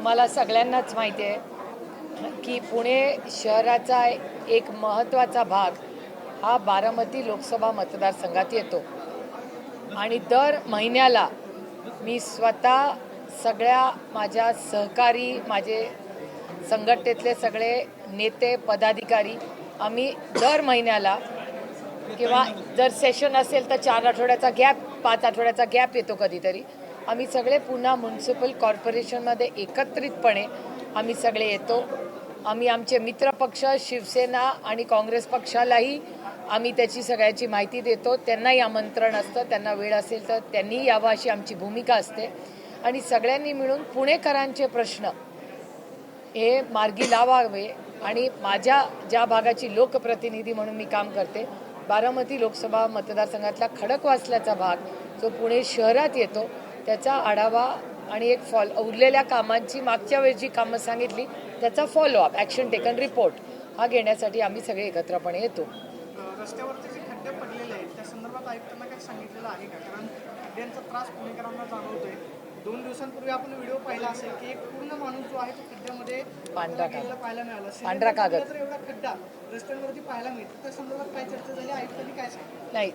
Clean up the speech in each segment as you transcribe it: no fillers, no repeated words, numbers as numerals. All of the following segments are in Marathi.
तुम्हाला सगळ्यांनाच माहिती आहे की पुणे शहराचा एक महत्त्वाचा भाग हा बारामती लोकसभा मतदारसंघात येतो आणि दर महिन्याला मी स्वतः सगळ्या माझ्या सहकारी माझे संघटनेतले सगळे नेते पदाधिकारी आम्ही दर महिन्याला किंवा जर सेशन असेल तर 4 आठवड्याचा गॅप 5 आठवड्याचा गॅप येतो कधीतरी आम्ही सगळे पुन्हा म्युनिसिपल कॉर्पोरेशनमध्ये एकत्रितपणे आम्ही सगळे येतो. आम्ही आमचे मित्रपक्ष शिवसेना आणि काँग्रेस पक्षालाही आम्ही त्याची सगळ्याची माहिती देतो. त्यांनाही आमंत्रण असतं, त्यांना वेळ असेल तर त्यांनी यावं अशी आमची भूमिका असते आणि सगळ्यांनी मिळून पुणेकरांचे प्रश्न हे मार्गी लावावे. आणि माझ्या ज्या भागाची लोकप्रतिनिधी म्हणून मी काम करते बारामती लोकसभा मतदारसंघातला खडकवासल्याचा भाग जो पुणे शहरात येतो त्याचा आढावा आणि एक उरलेल्या कामांची मागच्या वेळी जी कामं सांगितली त्याचा फॉलोअप ॲक्शन टेकन रिपोर्ट हा घेण्यासाठी आम्ही सगळे एकत्रपणे येतो. रस्त्यावरचे जे खड्डे पडलेले आहेत त्या संदर्भात आयुक्तांना काही सांगितलेलं आहे का? कारण खड्ड्यांचा त्रास पुणेकरांना जाणवतोय. 2 दिवसांपूर्वी आपण व्हिडिओ पाहिला असेल की एक पूर्ण माणूस जो आहे तो खड्ड्यामध्ये पांढरा मिळाला. पांढरा कागद तर एवढा खड्डा रस्त्यांवरती पाहायला मिळतो. त्या संदर्भात काय चर्चा झाली, आयुक्तांनी काय सांगितलं? नाही,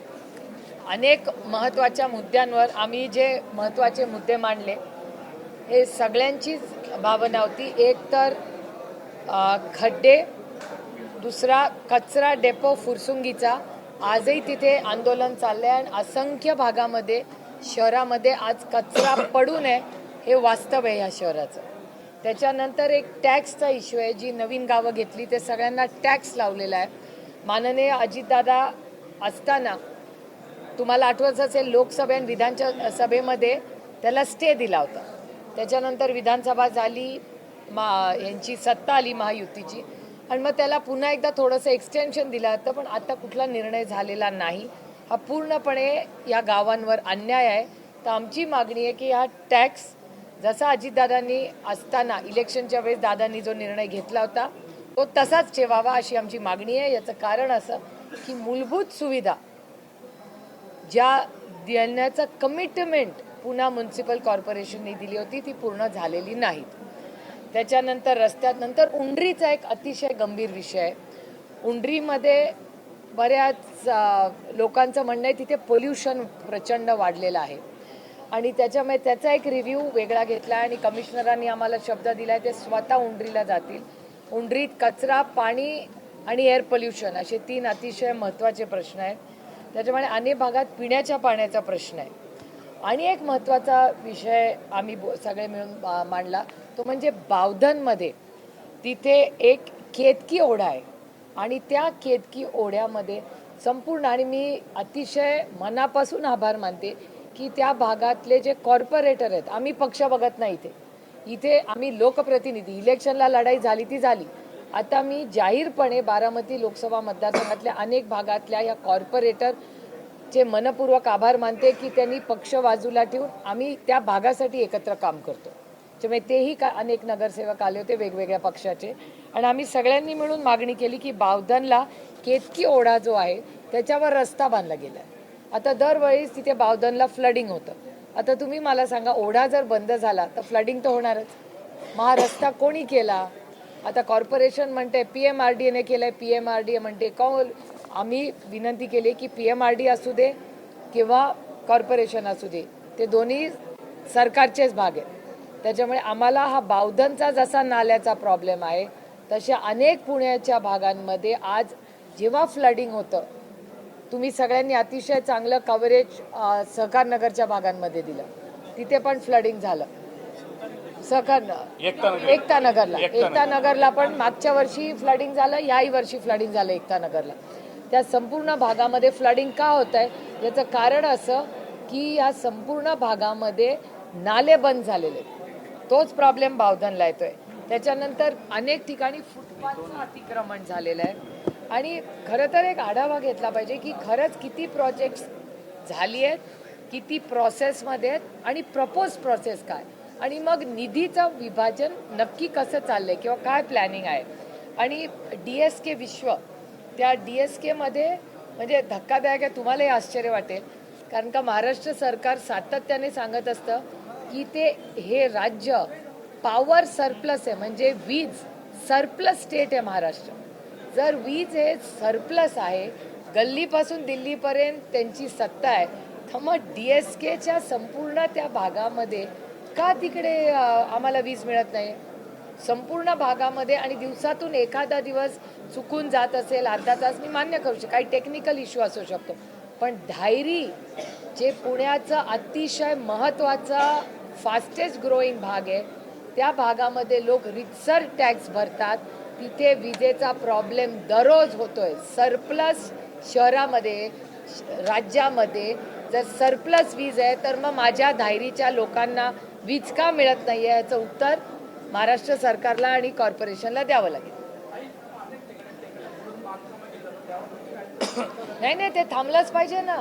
अनेक महत्त्वाच्या मुद्द्यांवर आम्ही जे महत्त्वाचे मुद्दे मांडले हे सगळ्यांचीच भावना होती. एक तर खड्डे, दुसरा कचरा डेपो फुरसुंगीचा आजही तिथे आंदोलन चाललंय आणि असंख्य भागामध्ये शहरामध्ये आज कचरा पडू नये हे वास्तव आहे ह्या शहराचं. त्याच्यानंतर एक टॅक्सचा इश्यू आहे. जी नवीन गावं घेतली ते सगळ्यांना टॅक्स लावलेला आहे. माननीय अजितदादा असताना तुम्हाला आठवत असेल लोकसभे आणि विधानच्या सभेमध्ये त्याला स्टे दिला होता. त्याच्यानंतर विधानसभा झाली, यांची सत्ता आली महायुतीची आणि मग त्याला पुन्हा एकदा थोडंसं एक्सटेन्शन दिलं होतं, पण आता कुठला निर्णय झालेला नाही. हा पूर्णपणे या गावांवर अन्याय आहे. तर आमची मागणी आहे की हा टॅक्स जसा अजितदादांनी असताना इलेक्शनच्या वेळेस दादांनी जो निर्णय घेतला होता तो तसाच ठेवावा अशी आमची मागणी आहे. याचं कारण असं की मूलभूत सुविधा ज्या देण्याचं कमिटमेंट पुन्हा म्युनिसिपल कॉर्पोरेशनने दिली होती ती पूर्ण झालेली नाहीत. त्याच्यानंतर रस्त्यानंतर उंडरीचा एक अतिशय गंभीर विषय आहे. उंडरीमध्ये बऱ्याच लोकांचं म्हणणं आहे तिथे पोल्युशन प्रचंड वाढलेलं आहे आणि त्याच्यामुळे त्याचा एक रिव्ह्यू वेगळा घेतला आणि कमिशनरांनी आम्हाला शब्द दिला आहे ते स्वतः उंडरीला जातील. उंडरीत कचरा, पाणी आणि एअर पोल्युशन असे 3 अतिशय महत्त्वाचे प्रश्न आहेत. त्याच्यामुळे अनेक भागात पिण्याच्या पाण्याचा प्रश्न आहे. आणि एक महत्त्वाचा विषय आम्ही सगळे मिळून मांडला तो म्हणजे बावधनमध्ये तिथे एक केतकी ओढा आहे आणि त्या केतकी ओढ्यामध्ये संपूर्ण आणि मी अतिशय मनापासून आभार मानते की त्या भागातले जे कॉर्पोरेटर आहेत, आम्ही पक्ष बघत नाही इथे आम्ही लोकप्रतिनिधी, इलेक्शनला लढाई झाली ती झाली. आता मी जाहीरपणे बारामती लोकसभा मतदारसंघातल्या अनेक भागातल्या या कॉर्पोरेटरचे मनपूर्वक आभार मानते की त्यांनी पक्ष बाजूला ठेवून आम्ही त्या भागासाठी एकत्र काम करतो. त्यामुळे तेही अनेक नगरसेवक आले होते वेगवेगळ्या पक्षाचे आणि आम्ही सगळ्यांनी मिळून मागणी केली की बावधनला केतकी ओढा जो आहे त्याच्यावर रस्ता बांधला गेला आहे. आता दरवेळेस तिथे बावधनला फ्लडिंग होतं. आता तुम्ही मला सांगा, ओढा जर बंद झाला तर फ्लडिंग तर होणारच. मग हा रस्ता कोणी केला? आता कॉर्पोरेशन म्हणते PMRDAने केलंय, PMRDA म्हणते आम्ही विनंती केली की PMRD असू दे किंवा कॉर्पोरेशन असू दे ते दोन्ही सरकारचेच भाग आहेत. त्याच्यामुळे आम्हाला हा बावधनचा जसा नाल्याचा प्रॉब्लेम आहे तशा अनेक पुण्याच्या भागांमध्ये आज जेव्हा फ्लडिंग होतं, तुम्ही सगळ्यांनी अतिशय चांगलं कव्हरेज सहकारनगरच्या भागांमध्ये दिलं, तिथे पण फ्लडिंग झालं. एकता नगरला पण मागच्या वर्षी फ्लडिंग झालं, याही वर्षी फ्लडिंग झालं एकता नगरला. त्या संपूर्ण भागामध्ये फ्लडिंग का होत आहे याचं कारण असं की या संपूर्ण भागामध्ये नाले बंद झालेले, तोच प्रॉब्लेम बावधनला येतोय. त्याच्यानंतर अनेक ठिकाणी फुटपाथचं अतिक्रमण झालेलं आहे आणि खरं तर एक आढावा घेतला पाहिजे की खरंच किती प्रोजेक्ट्स झाली आहेत, किती प्रोसेसमध्ये आहेत आणि प्रपोज प्रोसेस काय आणि मग निधीचं विभाजन नक्की कसं चाललंय किंवा काय प्लॅनिंग आहे. आणि DSK विश्व त्या DSKमध्ये म्हणजे धक्कादायक आहे, तुम्हालाही आश्चर्य वाटेल कारण का महाराष्ट्र सरकार सातत्याने सांगत असतं की ते हे राज्य पॉवर सरप्लस आहे, म्हणजे वीज सरप्लस स्टेट आहे महाराष्ट्र. जर वीज हे सरप्लस आहे, गल्लीपासून दिल्लीपर्यंत त्यांची सत्ता आहे, तर मग DSKच्या संपूर्ण त्या भागामध्ये का तिकडे आम्हाला वीज मिळत नाही? संपूर्ण भागामध्ये आणि दिवसातून एखादा दिवस चुकून जात असेल अर्धा तास, मी मान्य करू शकतो, काही टेक्निकल इश्यू असू शकतो, पण धायरी जे पुण्याचा अतिशय महत्त्वाचा फास्टेस्ट ग्रोईंग भाग आहे, त्या भागामध्ये लोक रितसर टॅक्स भरतात, तिथे विजेचा प्रॉब्लेम दररोज होतोय. सरप्लस शहरामध्ये, राज्यामध्ये जर सरप्लस वीज आहे, तर मग माझ्या धायरीच्या लोकांना वीज का मिळत नाही आहे, याचं उत्तर महाराष्ट्र सरकारला आणि कॉर्पोरेशनला द्यावं लागेल. नाही नाही, ते थांबलंच पाहिजे ना,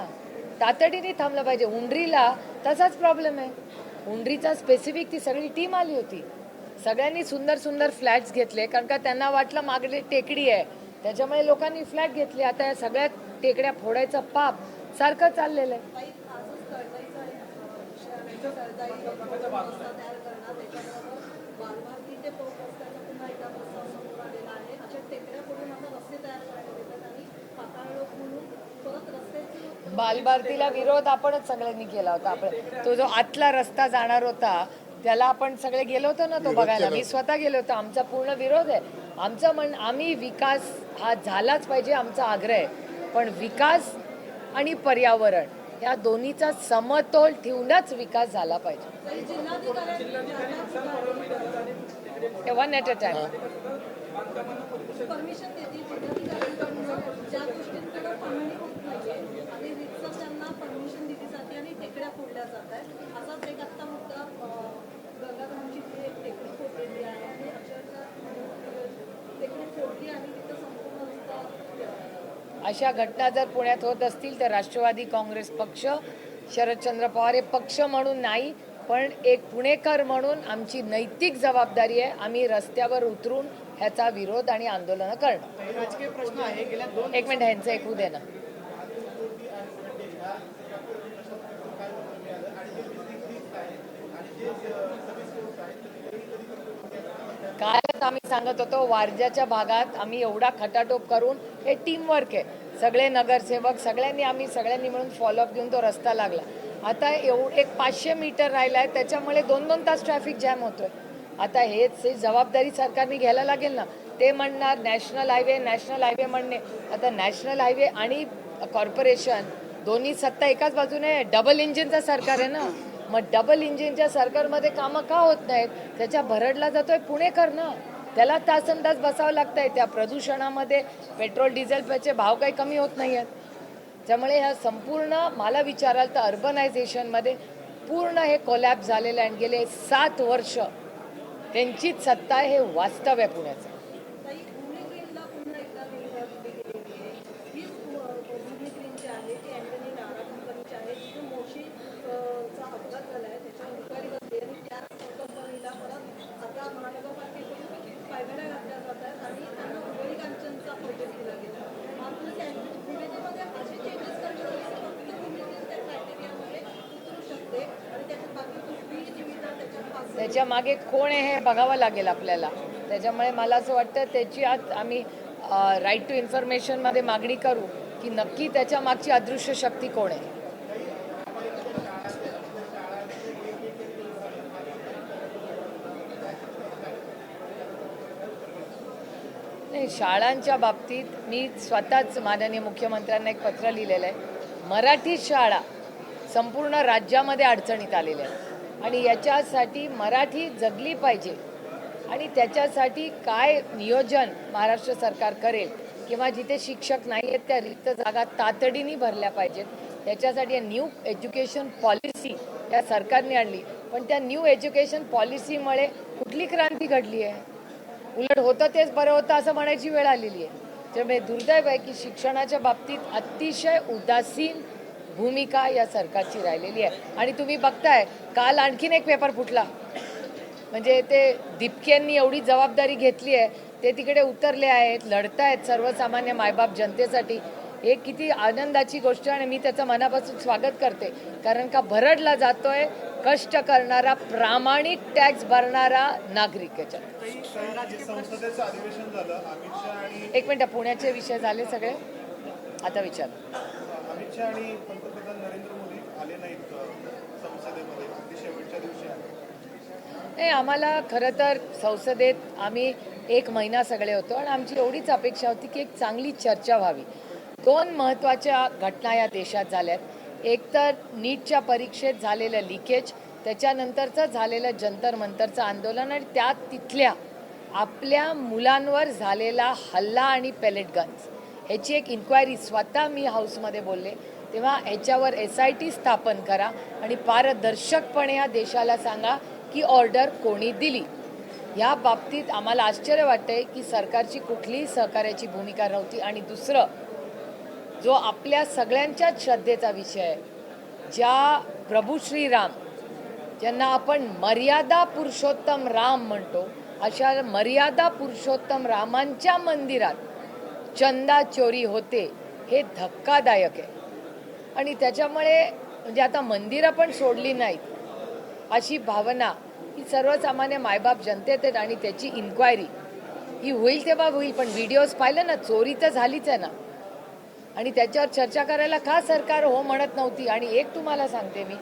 तातडीने थांबलं पाहिजे. उंडरीला तसाच प्रॉब्लेम आहे. उंडरीचा स्पेसिफिक ती सगळी टीम आली होती, सगळ्यांनी सुंदर सुंदर फ्लॅट्स घेतले, कारण का त्यांना वाटलं मागली टेकडी आहे, त्याच्यामुळे लोकांनी फ्लॅट घेतले. आता या सगळ्या टेकड्या फोडायचं पाप सारखं चाललेलं आहे. बालभारतीला विरोध आपणच सगळ्यांनी केला होता. आपण तो जो आतला रस्ता जाणार होता त्याला आपण सगळे गेलो होतो ना तो बघायला, मी स्वतः गेलो होतो. आमचा पूर्ण विरोध आहे. आमचं आम्ही विकास हा झालाच पाहिजे, आमचा आग्रह आहे, पण विकास आणि पर्यावरण या दोन्हीचा समतोल ठेवूनच विकास झाला पाहिजे. One at a time. अशा घटना जर पुण्यात होत असतील तर राष्ट्रवादी काँग्रेस पक्ष, शरदचंद्र पवार हे पक्ष म्हणून नाही, पण एक पुणेकर म्हणून आमची नैतिक जबाबदारी आहे. आम्ही रस्त्यावर उतरून ह्याचा विरोध आणि आंदोलन करणं. राजकीय प्रश्न आहे. गेल्या 2 एक मिनिट, ह्यांचं ऐकू दे ना. कालच आम्ही सांगत होतो, वारज्याच्या भागात आम्ही एवढा खटाटोप करून, हे टीमवर्क आहे, सगळे नगरसेवक सगळ्यांनी मिळून फॉलोअप घेऊन तो रस्ता लागला. आता एक 500 मीटर राहिला आहे, त्याच्यामुळे 2-2 तास ट्रॅफिक जॅम होतोय. आता हेच जबाबदारी सरकारने घ्यायला लागेल ना. ते म्हणणार नॅशनल हायवे म्हणणे. आता नॅशनल हायवे आणि कॉर्पोरेशन दोन्ही सत्ता एकाच बाजूने, डबल इंजिनचं सरकार आहे ना. मग डबल इंजिनच्या सरकारमध्ये कामं का होत नाहीत? त्याच्या भरडला जातोय पुणेकर ना, त्याला तासंतास बसावं लागतंय. त्या प्रदूषणामध्ये पेट्रोल डिझेलचे भाव काही कमी होत नाही आहेत. त्यामुळे ह्या संपूर्ण मला विचाराल तर अर्बनायझेशनमध्ये पूर्ण हे कोलॅप्स झालेलं आहे. गेले 7 वर्ष त्यांचीच सत्ता आहे, हे वास्तव आहे पुण्याचं. त्याच्या मागे कोण आहे हे बघावं लागेल आपल्याला. त्याच्यामुळे मला असं वाटतं त्याची आज आम्ही राईट टू इन्फॉर्मेशनमध्ये मागणी करू की नक्की त्याच्या मागची अदृश्य शक्ती कोण आहे. नाही, शाळांच्या बाबतीत मी स्वतःच माननीय मुख्यमंत्र्यांना एक पत्र लिहिलेलं आहे. मराठी शाळा संपूर्ण राज्यामध्ये अडचणीत आलेल्या आहेत आणि याच्यासाठी मराठी जगली पाहिजे आणि त्याच्यासाठी काय नियोजन महाराष्ट्र सरकार करेल किंवा जिथे शिक्षक नाही आहेत त्या रिक्त जागा तातडीने भरल्या पाहिजेत. त्याच्यासाठी न्यू एज्युकेशन पॉलिसी या सरकारने आणली, पण त्या न्यू एज्युकेशन पॉलिसीमुळे कुठली क्रांती घडली आहे? उलट होतं तेच बरं होतं असं म्हणायची वेळ आलेली आहे. त्यामुळे दुर्दैव आहे की शिक्षणाच्या बाबतीत अतिशय उदासीन भूमिका या सरकारची राहिलेली आहे. आणि तुम्ही बघताय काल आणखीन एक पेपर फुटला, म्हणजे ते दिपकेंनी एवढी जबाबदारी घेतली आहे, ते तिकडे उतरले आहेत, लढतायत सर्वसामान्य मायबाप जनतेसाठी. हे किती आनंदाची गोष्ट आहे आणि मी त्याचं मनापासून स्वागत करते. कारण का भरडला जातोय कष्ट करणारा, प्रामाणिक टॅक्स भरणारा नागरिक याच्यात. संसदेचं अधिवेशन झालं. अमित शहा आणि एक मिनिट, पुण्याचे विषय झाले सगळे, आता विचार. अमित शहा आणि पंतप्रधान नरेंद्र मोदी आले नाहीत संसदेमध्ये, अगदी शेवटच्या दिवशी आले. नाही, आम्हाला खरं तर संसदेत आम्ही 1 महिना सगळे होतो आणि आमची एवढीच अपेक्षा होती की एक चांगली चर्चा व्हावी. 2 महत्त्वाच्या घटना या देशात झाल्यात. एक तर नीटच्या परीक्षेत झालेलं लिकेज, त्याच्यानंतरचं झालेलं जंतर मंतरचं आंदोलन आणि त्यात तिथल्या आपल्या मुलांवर झालेला हल्ला आणि पेलेट गन्स ह्याची एक इन्क्वायरी स्वतः मी हाऊसमध्ये बोलले. तेव्हा ह्याच्यावर SIT स्थापन करा आणि पारदर्शकपणे या देशाला सांगा की ऑर्डर कोणी दिली. या बाबतीत आम्हाला आश्चर्य वाटतंय की सरकारची कुठलीही सहकार्याची भूमिका नव्हती. आणि दुसरं, जो आपल्या सगळ्यांच्याच श्रद्धेचा विषय आहे, ज्या प्रभू श्रीराम ज्यांना आपण मर्यादा पुरुषोत्तम राम म्हणतो, अशा मर्यादा पुरुषोत्तम रामांच्या मंदिरात चंदा चोरी होते, हे धक्कादायक आहे. आणि त्याच्यामुळे म्हणजे आता मंदिरं पण सोडली नाहीत अशी भावना ही सर्वसामान्य मायबाप जनतेत आहेत. आणि त्याची इन्क्वायरी ही होईल तेव्हा होईल, पण व्हिडिओज पाहिलं ना, चोरी तर झालीच आहे ना. आणि त्याच्यावर चर्चा करायला का सरकार हो म्हणत नव्हती. आणि एक तुम्हाला सांगते मी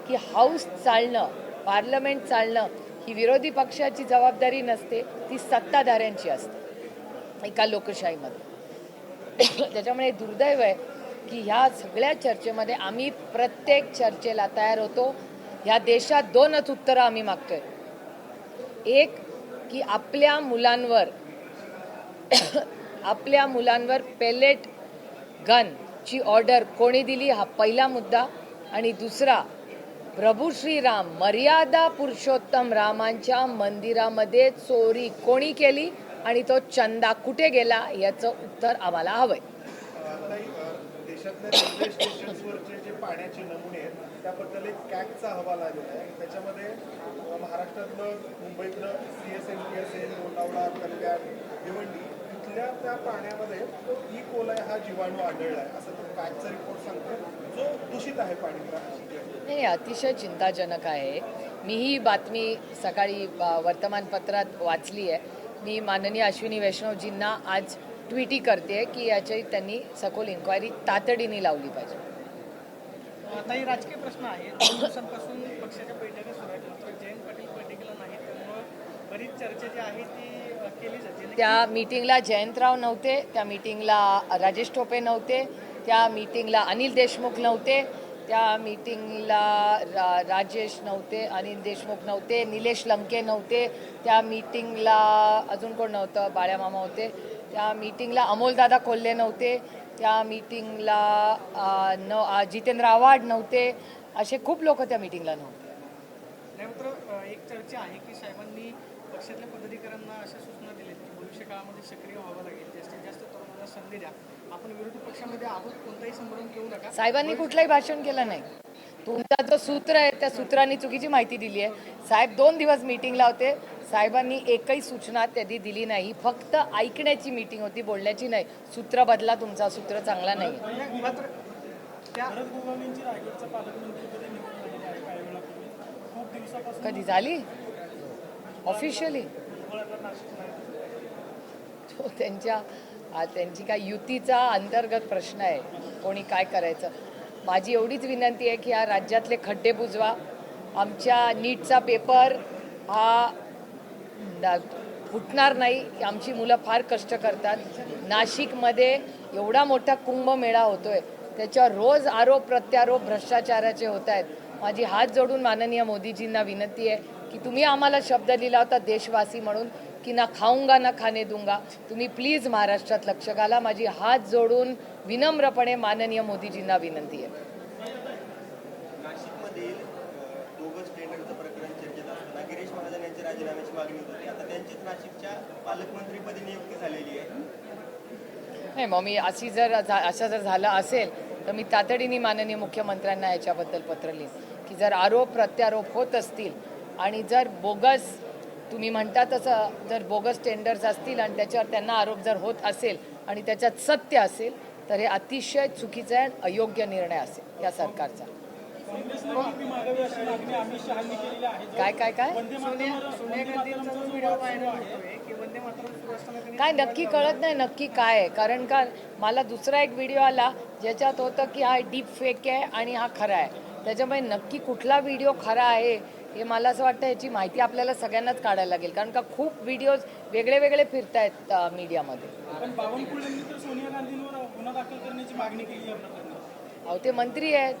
की हाऊस चालणं, पार्लमेंट चालणं ही विरोधी पक्षाची जबाबदारी नसते, ती सत्ताधाऱ्यांची असते एका लोकशाहीमध्ये. त्याच्यामुळे दुर्दैव आहे की ह्या सगळ्या चर्चेमध्ये आम्ही प्रत्येक चर्चेला तयार होतो. ह्या देशात 2च उत्तरं आम्ही मागतोय. एक की आपल्या मुलांवर पेलेट गनची ऑर्डर कोणी दिली, हा पहिला मुद्दा. आणि दुसरा, प्रभू श्रीराम मर्यादा पुरुषोत्तम रामांच्या मंदिरामध्ये चोरी कोणी केली आणि तो चंदा कुठे गेला, याचं उत्तर आम्हाला हवंय. देशातल्या रेल्वे स्टेशन्सवरचे जे पाण्याचे नमुने आहेत त्याबद्दल एक कॅगचा अहवाल आलेला आहे. त्याच्यामध्ये महाराष्ट्रातलं, मुंबईतलं CSMT, लोणावळा, कल्याण, भिवंडी इथल्या त्या पाण्यामध्ये ई कोलाई हा जीवाणू आढळला आहे, असं तो कॅगचा रिपोर्ट सांगतो, जो दूषित आहे पाणी. नाही, अतिशय चिंताजनक आहे. मी ही बातमी सकाळी वर्तमानपत्रात वाचली आहे. मी माननीय अश्विनी वैष्णवजींना आज ट्विटी करते की याची त्यांनी सखोल इन्क्वायरी तातडीने लावली पाहिजे. आताही राजकीय प्रश्न आहे. 2 दिवसांपासून पक्षाच्या बैठका सुरू आहेत, मात्र जयंत पाटील बैठकीला नाहीत, त्यामुळं बरीच चर्चा जी आहे ती केली जाते. त्या मीटिंगला जयंतराव नव्हते, त्या मीटिंगला राजेश टोपे नव्हते, त्या मीटिंगला अनिल देशमुख नव्हते, त्या मीटिंगला राजेश नव्हते, अनिल देशमुख नव्हते, निलेश लंके नव्हते, त्या मीटिंगला अजून कोण नव्हतं, बाळ्यामामा होते, त्या मीटिंगला अमोलदादा कोल्हे नव्हते, त्या मीटिंगला जितेंद्र आव्हाड नव्हते. असे खूप लोक त्या मीटिंगला नव्हते. नाही, मात्र एक चर्चा आहे की साहेबांनी पक्षातल्या पदाधिकाऱ्यांना अशा सूचना दिल्या की भविष्य काळामध्ये सक्रिय व्हावं लागेल, जास्तीत जास्त तरुणांना संधी द्या, आपण विरोधी पक्षामध्ये आहोत, कोणताही संभ्रम घेऊ नका. साहेबांनी कुठलंही भाषण केलं नाही. तुमचा जो सूत्र आहे त्या सूत्रांनी चुकीची माहिती दिली आहे. साहेब 2 दिवस मीटिंगला होते, साहेबांनी एकही सूचना त्यांनी दिली नाही. फक्त ऐकण्याची मीटिंग होती, बोलण्याची नाही. सूत्र बदला, तुमचा सूत्र चांगला नाही. मात्र त्या कधी झाली ऑफिशियली? तो त्यांची काय युतीचा अंतर्गत प्रश्न आहे, कोणी काय करायचं. माझी एवढीच विनंती आहे की या राज्यातले खड्डे बुजवा. आमच्या नीटचा पेपर हा फुटणार नाही. आमची मुलं फार कष्ट करतात. नाशिकमध्ये एवढा मोठा कुंभमेळा होतोय, त्याच्यावर रोज आरोप प्रत्यारोप भ्रष्टाचाराचे होत आहेत. माझी हात जोडून माननीय मोदीजींना विनंती आहे की तुम्ही आम्हाला शब्द दिला होता देशवासी म्हणून की ना खाऊंगा ना खाणे दूंगा, तुम्ही प्लीज महाराष्ट्रात लक्ष घाला. माझी हात जोडून विनम्रपणे माननीय मोदीजींना विनंती आहे. नाशिकमधील बोगस टेंडरचं प्रकरण चर्चेत असताना गिरीश महाजन यांच्या राजीनाम्याची मागणी होती. आता त्यांचीच नाशिकच्या पालकमंत्रीपदी नियुक्ती झालेली आहे. नाही, मग मी असं जर झालं असेल तर मी तातडीने माननीय मुख्यमंत्र्यांना याच्याबद्दल पत्र लिहीन की जर आरोप प्रत्यारोप होत असतील आणि जर बोगस, तुम्ही म्हणता तसं, जर बोगस टेंडर्स असतील आणि त्याच्यावर त्यांना आरोप जर होत असेल आणि त्याच्यात सत्य असेल तर हे अतिशय चुकीचा आहे, अयोग्य निर्णय असेल या सरकारचा. काय काय काय सोनिया गांधींचा जो व्हिडिओ व्हायरल होतोय की वंदे मातरम सुरू असताना त्यांनी काय नक्की कळत नाही नक्की काय आहे. कारण का मला दुसरा एक व्हिडिओ आला ज्याच्यात होतं की हा डीप फेक आहे आणि हा खरा आहे. त्याच्यामुळे नक्की कुठला व्हिडिओ खरा आहे हे मला असं वाटतं याची माहिती आपल्याला सगळ्यांनाच काढायला लागेल. कारण का खूप व्हिडिओज वेगळे वेगळे फिरतायत मीडियामध्ये. पण बावनकुळेंनी तर सोनिया गांधींवर गुन्हा दाखल करण्याची मागणी केली आहे. अहो ते मंत्री आहेत,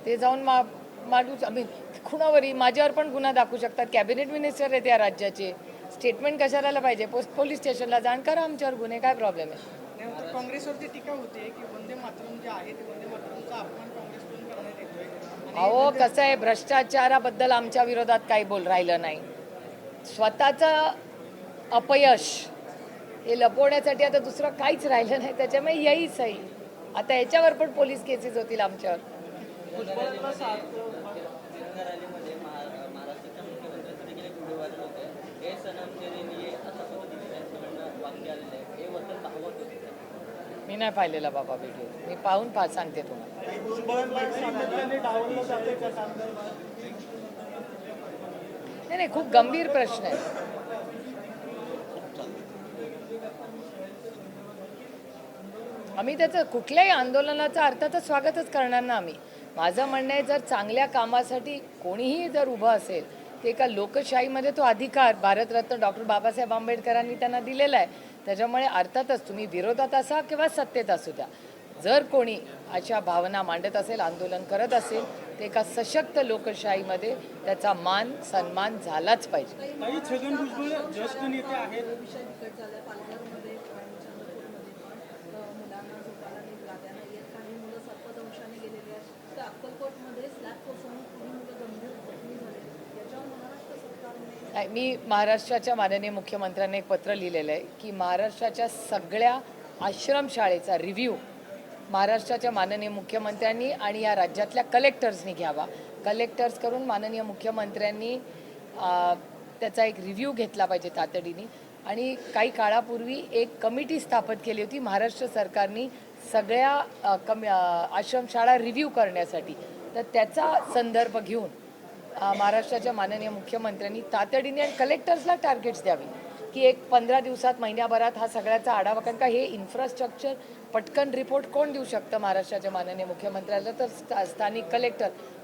ते जाऊन माडू आम्ही कुणावरही माझ्यावर पण गुन्हा दाखवू शकतात. कॅबिनेट मिनिस्टर आहेत या राज्याचे, स्टेटमेंट कशाला आलं पाहिजे? पोलीस स्टेशनला जाण करा आमच्यावर गुन्हे, काय प्रॉब्लेम आहे? त्यानंतर काँग्रेसवरती टीका होते की वंदे मातरम जे आहे ते वंदे मातरमचा अपमान काँग्रेसकडून करण्यात येतोय. अहो कसं आहे, भ्रष्टाचाराबद्दल आमच्या विरोधात काही बोल राहिलं नाही. स्वतःचं अपयश हे लपवण्यासाठी आता दुसरं काहीच राहिलं नाही. त्याच्यामुळे यही सही. आता याच्यावर पण पोलीस केसेस होतील आमच्यावर. रॅलीमध्ये महाराष्ट्राच्या मुख्यमंत्र्यांचे देखील एक व्हिडिओ व्हायरल होते. हे सनम तेरे लिए असं पद्धतीने त्यांच्याकडनं वाक्य आलेलं आहे. हे वचन दाखवत होते. मी नाही पाहिलेला बाबा व्हिडिओ, मी पाहून सांगते तुम्हाला. नाही खूप गंभीर प्रश्न आहे. आम्ही त्याचं कुठल्याही आंदोलनाचा अर्थाचं स्वागतच करणार ना. आम्ही माझं म्हणणं आहे, जर चांगल्या कामासाठी कोणीही जर उभं असेल ते एका लोकशाहीमध्ये तो अधिकार भारतरत्न डॉक्टर बाबासाहेब आंबेडकरांनी त्यांना दिलेला आहे. त्याच्यामुळे अर्थातच तुम्ही विरोधात असा किंवा सत्तेत असू द्या, जर कोणी अशा भावना मांडत असेल, आंदोलन करत असेल, ते एका सशक्त लोकशाहीमध्ये त्याचा मान सन्मान झालाच पाहिजे. काही छगन भुजबळ ज्येष्ठ नेते आहेत. विषय बिकट झालाय. पालघरमध्ये आणि चंद्रपूरमध्ये पण मुलांना झोपायला नीट गाद्या नाही आहेत. काही मुलं सर्पदंशाने गेलेली आहेत. तर अक्कलकोटमध्ये स्लॅब कोसळून काही मुलं गंभीर जखमी झाले. याच्यावर महाराष्ट्र सरकारने मी महाराष्ट्राच्या माननीय मुख्यमंत्र्यांना एक पत्र लिहिलेलं आहे की महाराष्ट्राच्या सगळ्या आश्रमशाळेचा रिव्ह्यू महाराष्ट्राच्या माननीय मुख्यमंत्र्यांनी आणि या राज्यातल्या कलेक्टर्सनी घ्यावा. कलेक्टर्स करून माननीय मुख्यमंत्र्यांनी त्याचा एक रिव्ह्यू घेतला पाहिजे तातडीने. आणि काही काळापूर्वी एक कमिटी स्थापन केली होती महाराष्ट्र सरकारनी सगळ्या आश्रमशाळा रिव्ह्यू करण्यासाठी. तर त्याचा संदर्भ घेऊन महाराष्ट्राच्या माननीय मुख्यमंत्र्यांनी तातडीने आणि कलेक्टर्सला टार्गेट्स द्यावी की एक 15 दिवसात महिन्याभरात हा सगळ्याचा आढावा. कारण का हे इन्फ्रास्ट्रक्चर पटकन रिपोर्ट कोण देऊ शकतं महाराष्ट्राच्या माननीय मुख्यमंत्र्याला? तर स्थानिक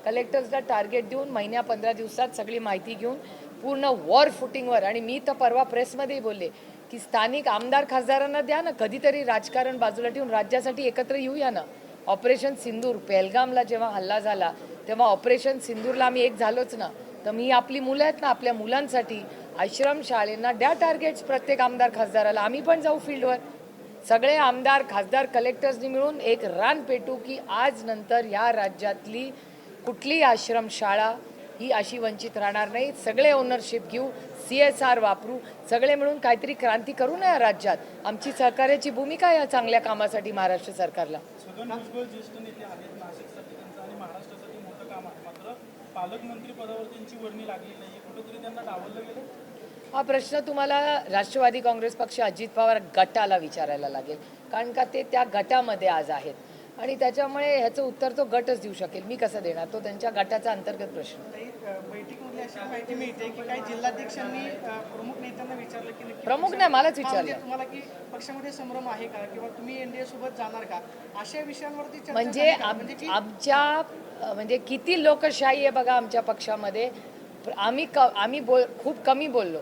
कलेक्टर्सला टार्गेट देऊन 15 दिवसात सगळी माहिती घेऊन पूर्ण वॉर फुटिंगवर. आणि मी तर परवा प्रेसमध्येही बोलले की स्थानिक आमदार खासदारांना द्या ना, कधीतरी राजकारण बाजूला ठेवून राज्यासाठी एकत्र येऊया ना. ऑपरेशन सिंदूर, पेहलगामला जेव्हा हल्ला झाला तेव्हा ऑपरेशन सिंदूरला आम्ही एक झालोच ना. तर मी आपली मुलं आहेत ना, आपल्या मुलांसाठी आश्रमशाळेंना द्या टार्गेट्स प्रत्येक आमदार खासदाराला. आम्ही पण जाऊ फील्डवर, सगळे आमदार खासदार कलेक्टर्सनी मिळून एक रान पेटू की आज नंतर या राज्यातली कुठली आश्रमशाळा ही अशी वंचित राहणार नाही. सगळे ओनरशिप घेऊ, CSR वापरू, सगळे मिळून काहीतरी क्रांती करू नये राज्यात. आमची सहकार्याची भूमिका या चांगल्या कामासाठी महाराष्ट्र सरकारला. छगन भुजबळ ज्येष्ठ नेते आहेत. नाशिकसाठी त्यांचं आणि महाराष्ट्रासाठी मोठं काम आहे. मात्र पालकमंत्री पदावर त्यांची वर्णी लागली नाही. कुठेतरी त्यांना डावललं गेलं. हा प्रश्न तुम्हाला राष्ट्रवादी काँग्रेस पक्ष अजित पवार गटाला विचारायला लागेल. कारण का ते त्या गटामध्ये आज आहेत आणि त्याच्यामुळे ह्याचं उत्तर तो गटच देऊ शकेल. मी कसं देणार? तो त्यांच्या गटाचा अंतर्गत प्रश्न. बैठकीमध्ये अशी माहिती मिळते की काही जिल्हाध्यक्षांनी प्रमुख नेत्यांना विचारलं की नक्की प्रमुख नाही, मलाच विचारलं. तुम्हाला की पक्षामध्ये संभ्रम आहे का किंवा तुम्ही NDA सोबत जाणार का, अशा विषयांवरती चर्चा म्हणजे झाली का? म्हणजे की आमच्या म्हणजे किती लोकशाही आहे बघा आमच्या पक्षामध्ये. आम्ही खूप कमी बोललो.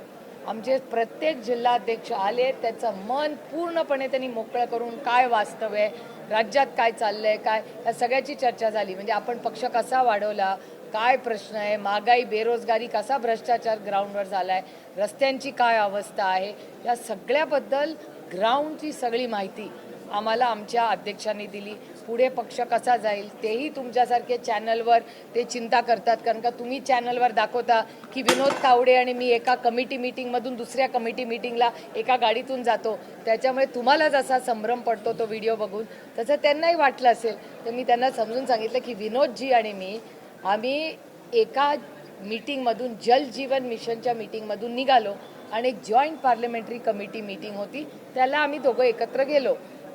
आमचे प्रत्येक जिल्हाध्यक्ष आले, त्याचं मन पूर्णपणे त्यांनी मोकळं करून काय वास्तव आहे, राज्यात काय चाललंय, काय या सगळ्याची चर्चा झाली. म्हणजे आपण पक्ष कसा वाढवला, काय प्रश्न आहे, महागाई, बेरोजगारी, कसा भ्रष्टाचार ग्राउंडवर झाला आहे, रस्त्यांची काय अवस्था आहे, या सगळ्याबद्दल ग्राउंडची सगळी माहिती आम्हाला आमच्या अध्यक्षांनी दिली. पुढे पक्ष कसा जाईल तेही तुमच्यासारखे चॅनलवर ते चिंता करतात. कारण का तुम्ही चॅनलवर दाखवता की विनोद तावडे आणि मी एका कमिटी मीटिंगमधून दुसऱ्या कमिटी मीटिंगला एका गाडीतून जातो. त्याच्यामुळे तुम्हाला जसा संभ्रम पडतो तो व्हिडिओ बघून, तसं त्यांनाही वाटलं असेल. तर मी त्यांना समजून सांगितलं की विनोदजी आणि आम्ही एका मीटिंगमधून जल जीवन मिशनच्या मीटिंगमधून निघालो आणि एक जॉईंट पार्लमेंटरी कमिटी मीटिंग होती, त्याला आम्ही दोघं एकत्र गेलो.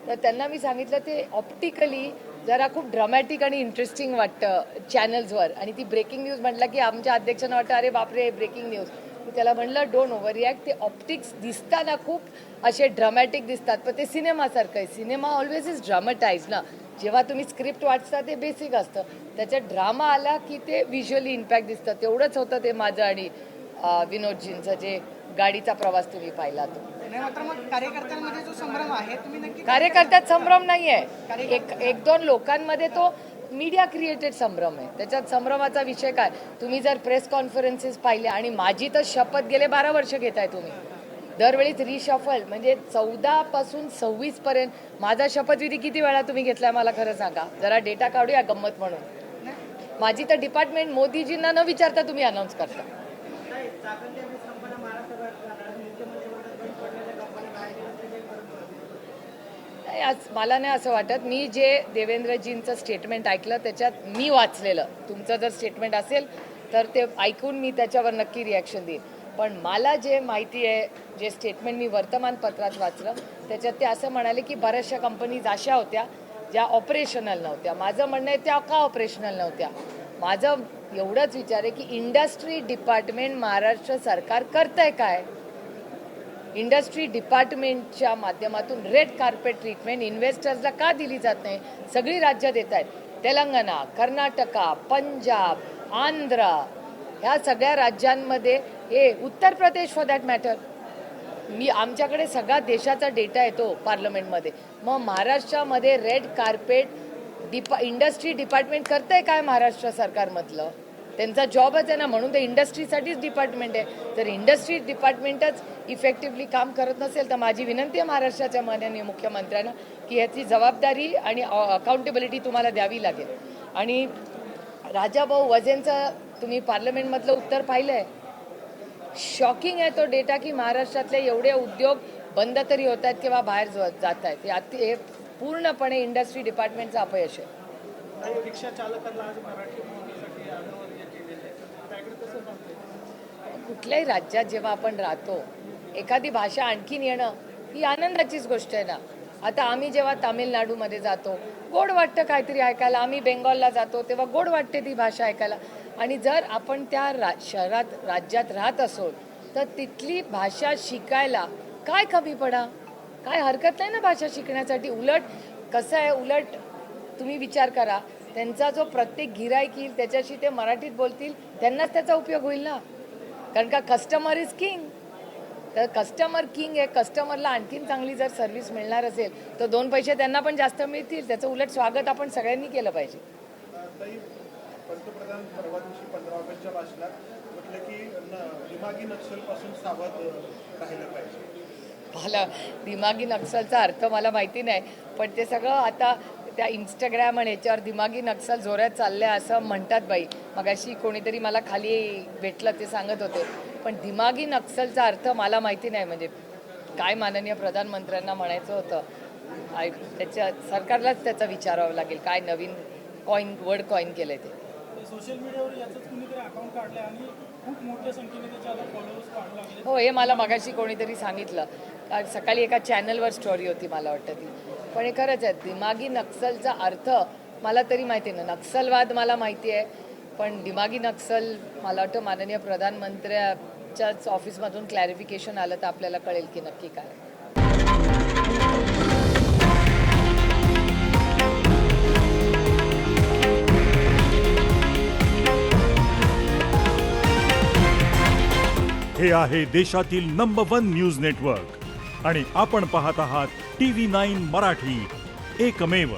तर त्यांना मी सांगितलं ते ऑप्टिकली जरा खूप ड्रामॅटिक आणि इंटरेस्टिंग वाटतं चॅनल्सवर, आणि ती ब्रेकिंग न्यूज म्हटलं की आमच्या अध्यक्षांना वाटतं अरे बापरे ब्रेकिंग न्यूज. मी त्याला म्हणलं डोंट ओव्हर रिॲक्ट. ते ऑप्टिक्स दिसताना खूप असे ड्रामॅटिक दिसतात, पण ते सिनेमासारखं आहे. सिनेमा ऑलवेज इज ड्रामटाईज ना. जेव्हा तुम्ही स्क्रिप्ट वाचता ते बेसिक असतं, त्याच्यात ड्रामा आला की ते व्हिज्युअली इम्पॅक्ट दिसतं. तेवढंच होतं ते माझं आणि विनोदजींचं जे गाडीचा प्रवास तुम्ही पाहिला तो. नाही, मात्र मग कार्यकर्त्यांमध्ये जो संभ्रम आहे तुम्ही नक्की कार्यकर्त्यात संभ्रम नाही आहे. एक दोन लोकांमध्ये तो मीडिया क्रिएटेड संभ्रम आहे. त्याच्यात संभ्रमाचा विषय काय? तुम्ही जर प्रेस कॉन्फरन्सेस पाहिल्या, आणि माझी तर शपथ गेले 12 वर्ष घेताय तुम्ही, दरवेळीच रिशफल म्हणजे 14 पासून 26 पर्यंत माझा शपथविधी किती वेळा तुम्ही घेतलाय मला खरं सांगा. जरा डेटा काढूया गंमत म्हणून. माझी तर डिपार्टमेंट मोदीजींना न विचारता तुम्ही अनाऊन्स करता. नाही, आज मला नाही असं वाटत. मी जे देवेंद्रजींचं स्टेटमेंट ऐकलं त्याच्यात मी वाचलेलं, तुमचं जर स्टेटमेंट असेल तर ते ऐकून मी त्याच्यावर नक्की रिॲक्शन देईन. पण मला जे माहिती आहे, जे स्टेटमेंट मी वर्तमानपत्रात वाचलं त्याच्यात ते असं म्हणाले की बऱ्याचशा कंपनीज अशा होत्या ज्या ऑपरेशनल नव्हत्या. माझं म्हणणं आहे त्या का ऑपरेशनल नव्हत्या? माझं एवढंच विचार आहे की इंडस्ट्री डिपार्टमेंट महाराष्ट्र सरकार करतंय काय? इंडस्ट्री डिपार्टमेंटच्या माध्यमातून रेड कार्पेट ट्रीटमेंट इन्व्हेस्टर्सला का दिली जात नाही? सगळी राज्य देत आहेत. तेलंगणा, कर्नाटका, पंजाब, आंध्र, ह्या सगळ्या राज्यांमध्ये, Uttar Pradesh for that matter. आमच्याकडे सगळा देशाचा डेटा येतो पार्लमेंटमध्ये. मग महाराष्ट्रामध्ये रेड कार्पेट इंडस्ट्री डिपार्टमेंट करतंय काय महाराष्ट्र सरकारमधलं? त्यांचा जॉबच आहे ना, म्हणून ते इंडस्ट्रीसाठीच डिपार्टमेंट आहे. जर इंडस्ट्री डिपार्टमेंटच इफेक्टिव्हली काम करत नसेल तर माझी विनंती आहे महाराष्ट्राच्या माननीय मुख्यमंत्र्यांना की ह्याची जबाबदारी आणि अकाउंटेबिलिटी तुम्हाला द्यावी लागेल. आणि राजाभाऊ वझेंचं तुम्ही पार्लमेंटमधलं उत्तर पाहिलं आहे. शॉकिंग आहे तो डेटा की महाराष्ट्रातले एवढे उद्योग बंद तरी होत आहेत किंवा बाहेर जात आहेत. हे पूर्णपणे इंडस्ट्री डिपार्टमेंटचं अपयश आहे. रिक्षा चालकांना आज मराठी बोलण्यासाठी अनावर्य केलेलं आहे. त्याकडे कसं पाहतोय? कुठल्याही राज्यात जेव्हा आपण राहतो, एखादी भाषा आणखीन येणं ही आनंदाचीच गोष्ट आहे ना. आता आम्ही जेव्हा तामिळनाडूमध्ये जातो गोड वाटतं काहीतरी ऐकायला, आम्ही बेंगॉलला जातो तेव्हा गोड वाटते ती भाषा ऐकायला. आणि जर आपण त्या शहरात राज्यात राहत असो तर तिथली भाषा शिकायला काय कमी पडा? काय हरकत नाही ना भाषा शिकण्यासाठी. उलट कसं आहे, उलट तुम्ही विचार करा, त्यांचा जो प्रत्येक गिराईक येईल त्याच्याशी ते मराठीत बोलतील, त्यांनाच त्याचा उपयोग होईल ना. कारण का कस्टमर इज किंग. तर कस्टमर किंग आहे. कस्टमरला आणखीन चांगली जर सर्व्हिस मिळणार असेल तर 2 पैसे त्यांना पण जास्त मिळतील. त्याचं उलट स्वागत आपण सगळ्यांनी केलं पाहिजे. पंतप्रधान परवा दिवशी 15 ऑगस्टच्या भाषणात म्हटलं की दिमागी नक्षलपासून सावध राहिलं पाहिजे. मला दिमागी नक्षलचा अर्थ मला माहिती नाही, पण ते सगळं आता त्या इंस्टाग्राम आणि याच्यावर दिमागी नक्षल जोरात चालले असं म्हणतात बाई. मगाशी कोणीतरी मला खाली भेटलं ते सांगत होते. पण दिमागी नक्षलचा अर्थ मला माहिती नाही. म्हणजे काय माननीय प्रधानमंत्र्यांना म्हणायचं होतं, त्याच्या सरकारलाच त्याचा विचारावं लागेल काय नवीन वर्ड कॉइन केलंय ते. सोशल मीडियावर याचंच कुणीतरी अकाउंट काढलं आणि खूप मोठ्या संख्येने त्याचे आता फॉलोअर्स वाढू लागले. हो, हे मला मगाशी कोणीतरी सांगितलं. सकाळी एका चॅनलवर स्टोरी होती मला वाटतं ती. पण हे खरंच आहे, दिमागी नक्षलचा अर्थ मला तरी माहिती नाही. नक्षलवाद मला माहिती आहे, पण दिमागी नक्षल मला वाटतं माननीय प्रधानमंत्र्यांच्याच ऑफिसमधून क्लॅरिफिकेशन आलं तर आपल्याला कळेल की नक्की काय. हे आहे देशातील नंबर 1 न्यूज नेटवर्क आणि आपण पाहत आहात TV9 मराठी, एकमेव.